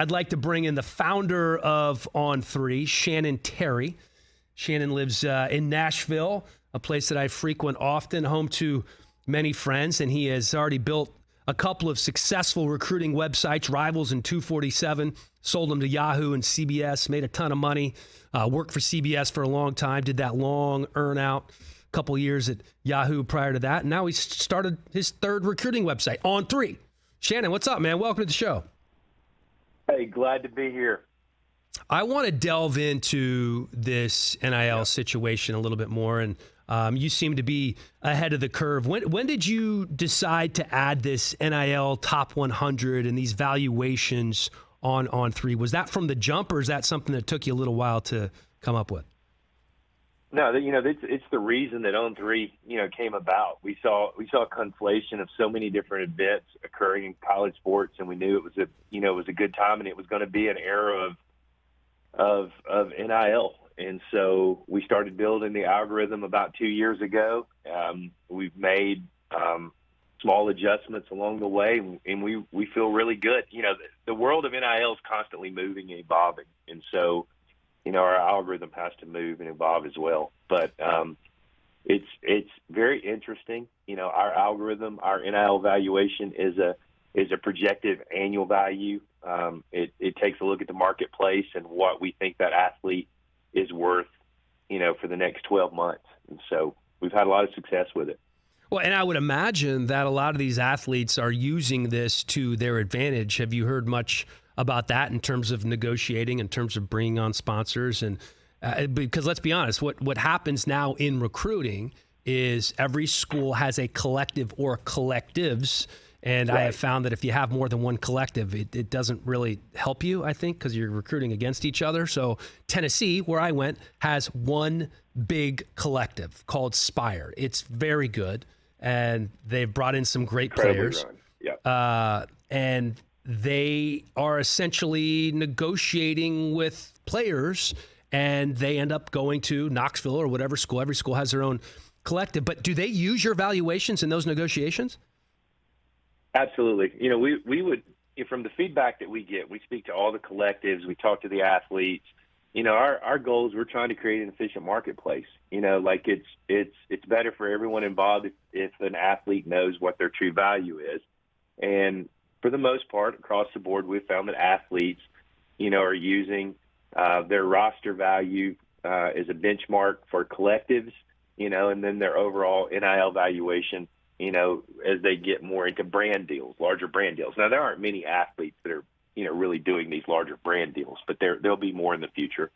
I'd like to bring in the founder of On3, Shannon Terry. Shannon lives in Nashville, a place that I frequent often, home to many friends, and he has already built a couple of successful recruiting websites, Rivals and 247, sold them to Yahoo and CBS, made a ton of money, worked for CBS for a long time, did that long earn out, a couple years at Yahoo prior to that, and now he's started his third recruiting website, On3. Shannon, what's up, man? Welcome to the show. Hey, glad to be here. I want to delve into this NIL situation a little bit more, and you seem to be ahead of the curve. When did you decide to add this NIL top 100 and these valuations on On3? Was that from the jump, or is that something that took you a little while to come up with? No, it's the reason that On3 came about. We saw a conflation of so many different events occurring in college sports, and we knew it was a good time, and it was going to be an era of NIL. And so we started building the algorithm about 2 years ago. We've made small adjustments along the way, and we feel really good. The world of NIL is constantly moving and evolving, and so our algorithm has to move and evolve as well. But it's very interesting. Our algorithm, our NIL valuation is a projected annual value. It takes a look at the marketplace and what we think that athlete is worth, for the next 12 months. And so we've had a lot of success with it. Well, and I would imagine that a lot of these athletes are using this to their advantage. Have you heard much about that in terms of negotiating, in terms of bringing on sponsors? And because let's be honest, what happens now in recruiting is every school has a collective or collectives. And right. I have found that if you have more than one collective, it doesn't really help you, I think, because you're recruiting against each other. So Tennessee, where I went, has one big collective called Spire. It's very good, and they've brought in some great players. Yeah. And they are essentially negotiating with players, and they end up going to Knoxville or whatever school. Every school has their own collective. But do they use your valuations in those negotiations? Absolutely. We would, from the feedback that we get, we speak to all the collectives, we talk to the athletes. Our goal is we're trying to create an efficient marketplace. It's better for everyone involved if an athlete knows what their true value is. And for the most part, across the board, we've found that athletes, are using their roster value as a benchmark for collectives, and then their overall NIL valuation, as they get more into brand deals, larger brand deals. Now, there aren't many athletes that are, really doing these larger brand deals, but there'll be more in the future.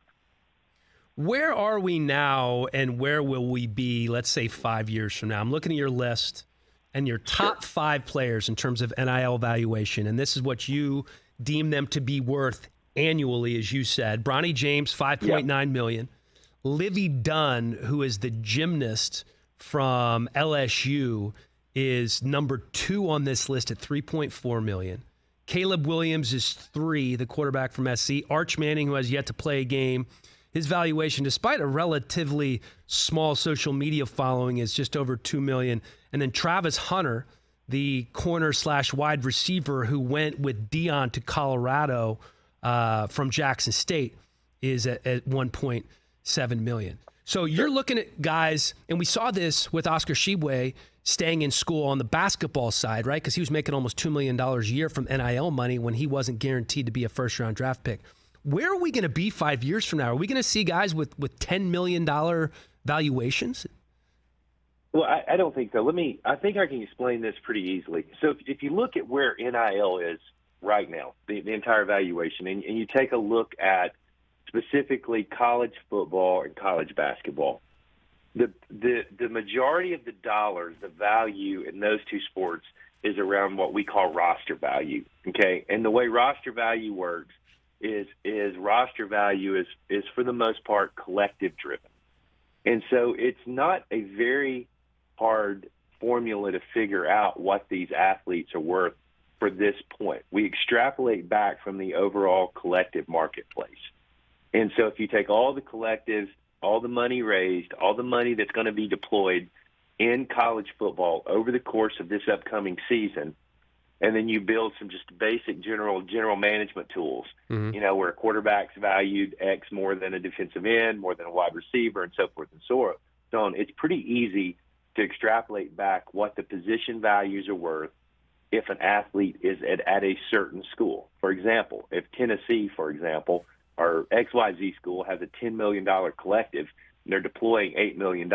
Where are we now, and where will we be, let's say, 5 years from now? I'm looking at your list and your top 5 players in terms of NIL valuation, and this is what you deem them to be worth annually, as you said. Bronny James, $5.9 million. Livy Dunn, who is the gymnast from LSU, is number 2 on this list at $3.4 million. Caleb Williams is 3, the quarterback from SC. Arch Manning, who has yet to play a game, his valuation, despite a relatively small social media following, is just over $2 million. And then Travis Hunter, the corner/wide receiver who went with Dion to Colorado from Jackson State, is at $1.7 million. So you're looking at guys, and we saw this with Oscar Tshiebwe staying in school on the basketball side, right? Because he was making almost $2 million a year from NIL money when he wasn't guaranteed to be a first-round draft pick. Where are we going to be 5 years from now? Are we going to see guys with $10 million valuations? Well, I don't think so. I think I can explain this pretty easily. So if you look at where NIL is right now, the entire valuation, and you take a look at specifically college football and college basketball, the majority of the dollars, the value in those two sports is around what we call roster value. Okay, and the way roster value works is roster value is for the most part collective driven, and so it's not a very hard formula to figure out what these athletes are worth for this point. We extrapolate back from the overall collective marketplace. And so if you take all the collectives, all the money raised, all the money that's going to be deployed in college football over the course of this upcoming season, And then you build some just basic general management tools, where a quarterback's valued X more than a defensive end, more than a wide receiver, and so forth and so on. It's pretty easy to extrapolate back what the position values are worth if an athlete is at a certain school. For example, if Tennessee, for example, or XYZ school has a $10 million collective, and they're deploying $8 million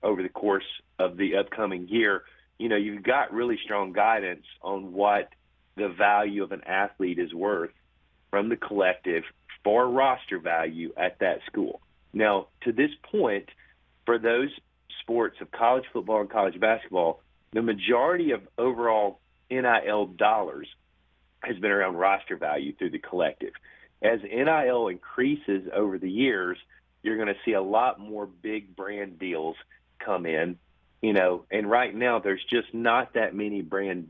over the course of the upcoming year, you've got really strong guidance on what the value of an athlete is worth from the collective for roster value at that school. Now, to this point, for those sports of college football and college basketball, the majority of overall NIL dollars has been around roster value through the collective. As NIL increases over the years, you're going to see a lot more big brand deals come in, and right now there's just not that many brand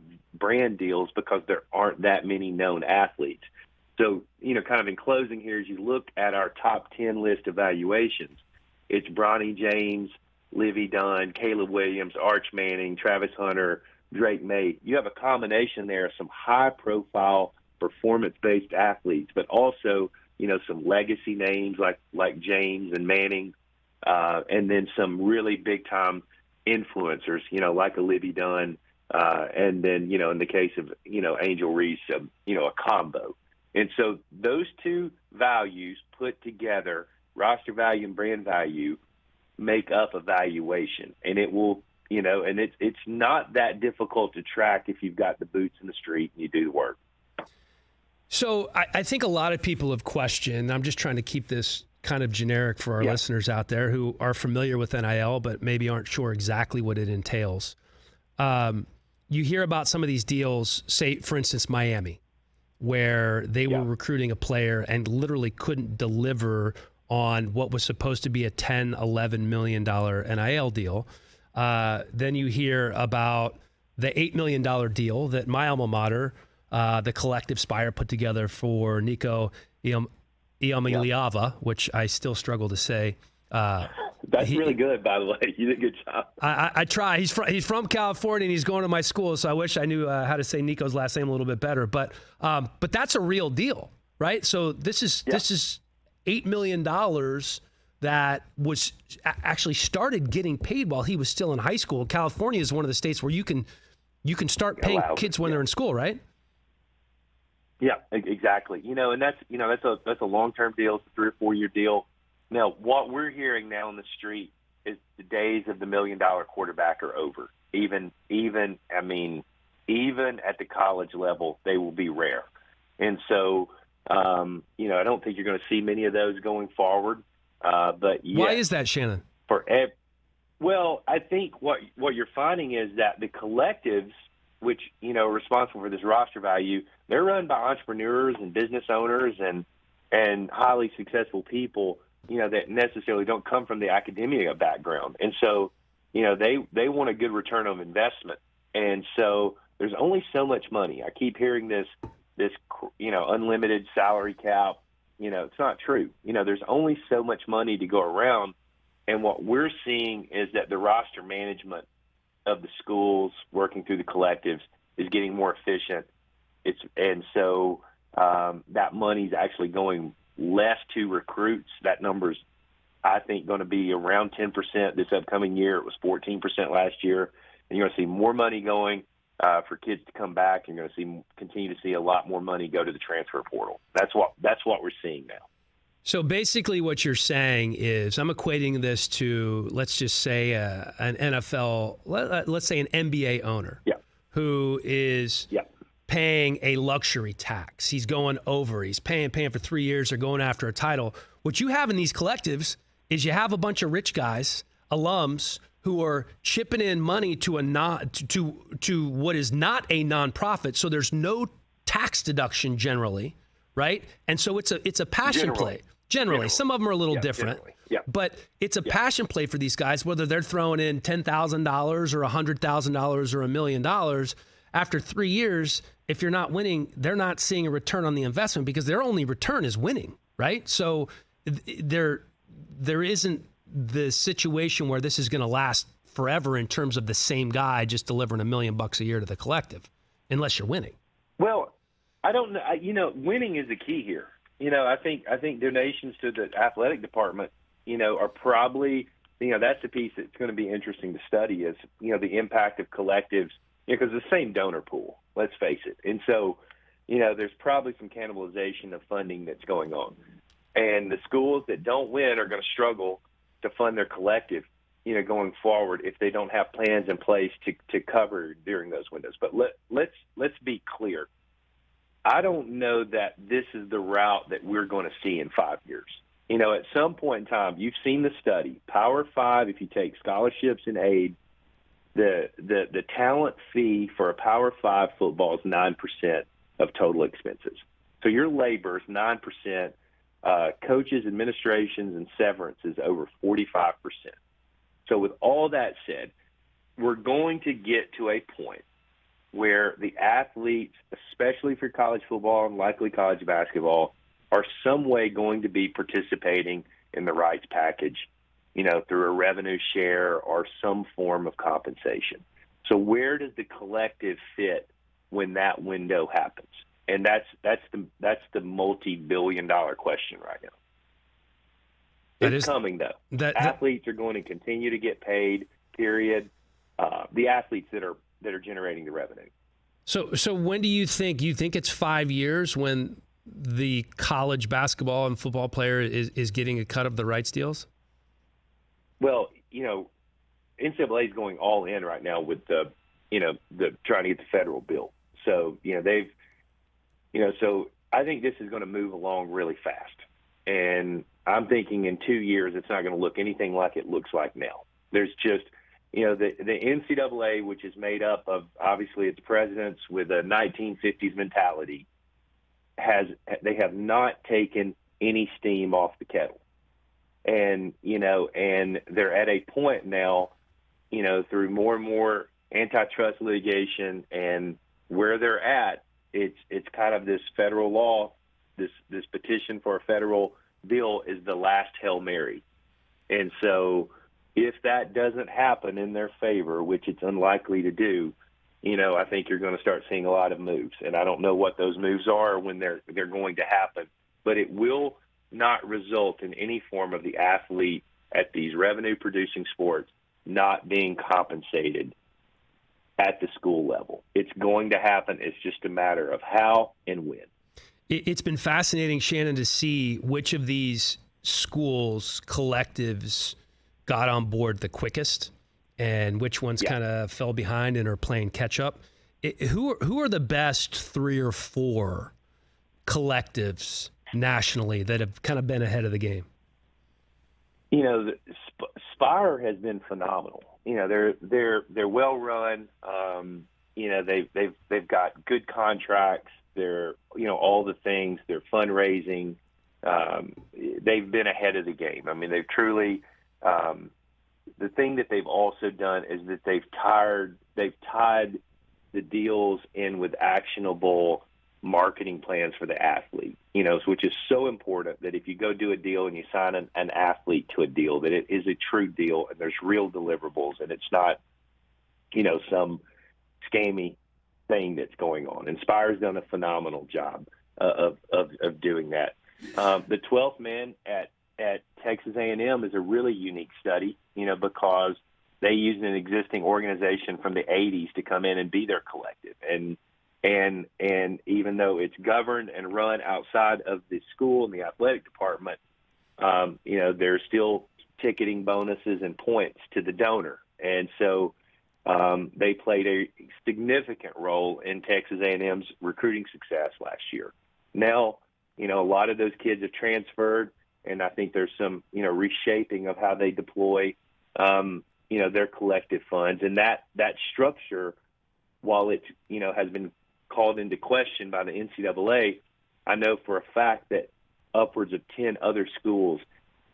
deals because there aren't that many known athletes. So, kind of in closing here, as you look at our top 10 list of valuations, it's Bronny James, Livy Dunn, Caleb Williams, Arch Manning, Travis Hunter, Drake May. You have a combination there of some high-profile performance-based athletes, but also, some legacy names like James and Manning, and then some really big-time influencers, like a Livy Dunn, and then, in the case of, Angel Reese, a combo. And so those two values put together, roster value and brand value, make up a valuation. And it will, and it's not that difficult to track if you've got the boots in the street and you do the work. So I think a lot of people have questioned, I'm just trying to keep this kind of generic for our listeners out there who are familiar with NIL but maybe aren't sure exactly what it entails. You hear about some of these deals, say, for instance, Miami, where they were recruiting a player and literally couldn't deliver on what was supposed to be a $10, $11 million NIL deal. Then you hear about the $8 million deal that my alma mater, the collective Spire, put together for Nico Iamaleava, which I still struggle to say. That's really good, by the way. You did a good job. I try. He's from California and he's going to my school, so I wish I knew how to say Nico's last name a little bit better. But that's a real deal, right? So this is $8 million that was actually started getting paid while he was still in high school. California is one of the states where you can start paying kids when they're in school, right? Yeah, exactly. And that's a long-term deal. It's a 3 or 4 year deal. Now, what we're hearing now on the street is the days of the $1 million quarterback are over. Even at the college level, they will be rare. And so, I don't think you're going to see many of those going forward. But why is that, Shannon? Well, I think what you're finding is that the collectives, which are responsible for this roster value, they're run by entrepreneurs and business owners and highly successful people, that necessarily don't come from the academia background. And so, they want a good return on investment. And so there's only so much money. I keep hearing this, unlimited salary cap. It's not true. There's only so much money to go around. And what we're seeing is that the roster management of the schools working through the collectives is getting more efficient. So that money's actually going less to recruits. That number's, I think, going to be around 10% this upcoming year. It was 14% last year. And you're going to see more money going for kids to come back. You're going to continue to see a lot more money go to the transfer portal. That's what we're seeing now. So basically what you're saying is, I'm equating this to, let's just say an NFL, let's say an NBA owner who is paying a luxury tax. He's going over. He's paying for 3 years or going after a title. What you have in these collectives is you have a bunch of rich guys, alums, who are chipping in money to what is not a nonprofit. So there's no tax deduction generally, right? And so it's a passion play. Generally. Some of them are a little different. But it's a passion play for these guys, whether they're throwing in $10,000 or $100,000 or $1 million. After 3 years, if you're not winning, they're not seeing a return on the investment because their only return is winning, right? So there isn't the situation where this is going to last forever in terms of the same guy just delivering $1 million a year to the collective. unless you're winning. Well, I don't know. Winning is the key here. I think donations to the athletic department, are probably, that's the piece that's going to be interesting to study is, the impact of collectives, because the same donor pool, let's face it. And so, there's probably some cannibalization of funding that's going on. And the schools that don't win are going to struggle to fund their collective, going forward if they don't have plans in place to cover during those windows. But let's be clear. I don't know that this is the route that we're going to see in 5 years. At some point in time, you've seen the study. Power 5, if you take scholarships and aid, the talent fee for a Power 5 football is 9% of total expenses. So your labor is 9%. Coaches, administrations, and severance is over 45%. So with all that said, we're going to get to a point where the athletes, especially for college football and likely college basketball, are some way going to be participating in the rights package, through a revenue share or some form of compensation. So where does the collective fit when that window happens? And that's the multi-billion-dollar question right now. It's coming, though. Athletes are going to continue to get paid, period. The athletes that are generating the revenue. So when do you think it's 5 years when the college basketball and football player is getting a cut of the rights deals? Well, NCAA is going all in right now with the trying to get the federal bill. So, so I think this is going to move along really fast. And I'm thinking in 2 years, it's not going to look anything like it looks like now. There's just, the NCAA, which is made up of, obviously, its presidents with a 1950s mentality, they have not taken any steam off the kettle. And, and they're at a point now, through more and more antitrust litigation and where they're at, it's kind of this federal law, this petition for a federal bill is the last Hail Mary. And so if that doesn't happen in their favor, which it's unlikely to do, I think you're going to start seeing a lot of moves. And I don't know what those moves are or when they're going to happen, but it will not result in any form of the athlete at these revenue-producing sports not being compensated at the school level. It's going to happen. It's just a matter of how and when. It's been fascinating, Shannon, to see which of these schools, collectives, got on board the quickest and which ones kind of fell behind and are playing catch up. Who are the best 3 or 4 collectives nationally that have kind of been ahead of the game? Spire has been phenomenal. They're well run. They've got good contracts. They're all the things. They're fundraising. They've been ahead of the game. I mean, they've truly. The thing that they've also done is that they've tied the deals in with actionable marketing plans for the athlete, which is so important that if you go do a deal and you sign an athlete to a deal, that it is a true deal and there's real deliverables and it's not, some scammy thing that's going on. And Spire's done a phenomenal job of doing that. The 12th man at Texas A&M is a really unique study, because they used an existing organization from the 80s to come in and be their collective. And even though it's governed and run outside of the school and the athletic department, there's still ticketing bonuses and points to the donor. And so they played a significant role in Texas A&M's recruiting success last year. Now, a lot of those kids have transferred, and I think there's some, reshaping of how they deploy, their collective funds. And that structure, while it, has been called into question by the NCAA, I know for a fact that upwards of 10 other schools,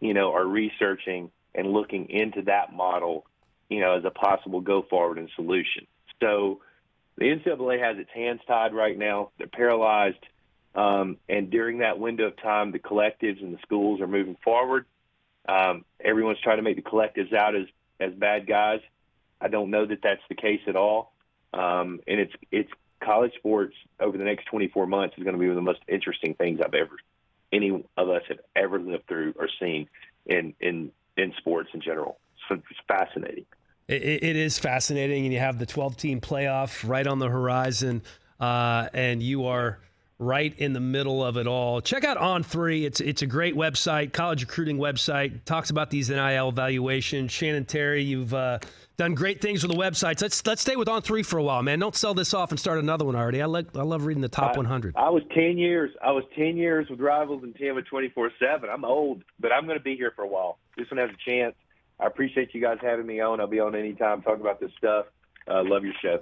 are researching and looking into that model, as a possible go forward and solution. So the NCAA has its hands tied right now. They're paralyzed. And during that window of time, the collectives and the schools are moving forward. Everyone's trying to make the collectives out as bad guys. I don't know that that's the case at all. And it's college sports over the next 24 months is going to be one of the most interesting things any of us have ever lived through or seen in sports in general. So it's fascinating. It is fascinating, and you have the 12-team playoff right on the horizon, and you are right in the middle of it all. Check out On3. It's a great website, college recruiting website. Talks about these NIL evaluations. Shannon, Terry, you've done great things with the websites. Let's stay with On3 for a while, man. Don't sell this off and start another one already. I love reading the top 100. I was 10 years with Rivals and 10 with 24/7. I'm old, but I'm going to be here for a while. This one has a chance. I appreciate you guys having me on. I'll be on anytime, talk about this stuff. Love your show.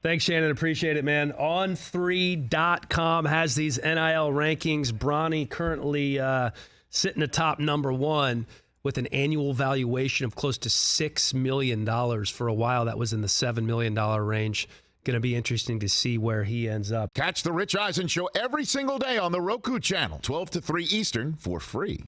Thanks, Shannon. Appreciate it, man. On3.com has these NIL rankings. Bronny currently sitting atop number 1 with an annual valuation of close to $6 million. For a while, that was in the $7 million range. Going to be interesting to see where he ends up. Catch the Rich Eisen Show every single day on the Roku channel, 12 to 3 Eastern, for free.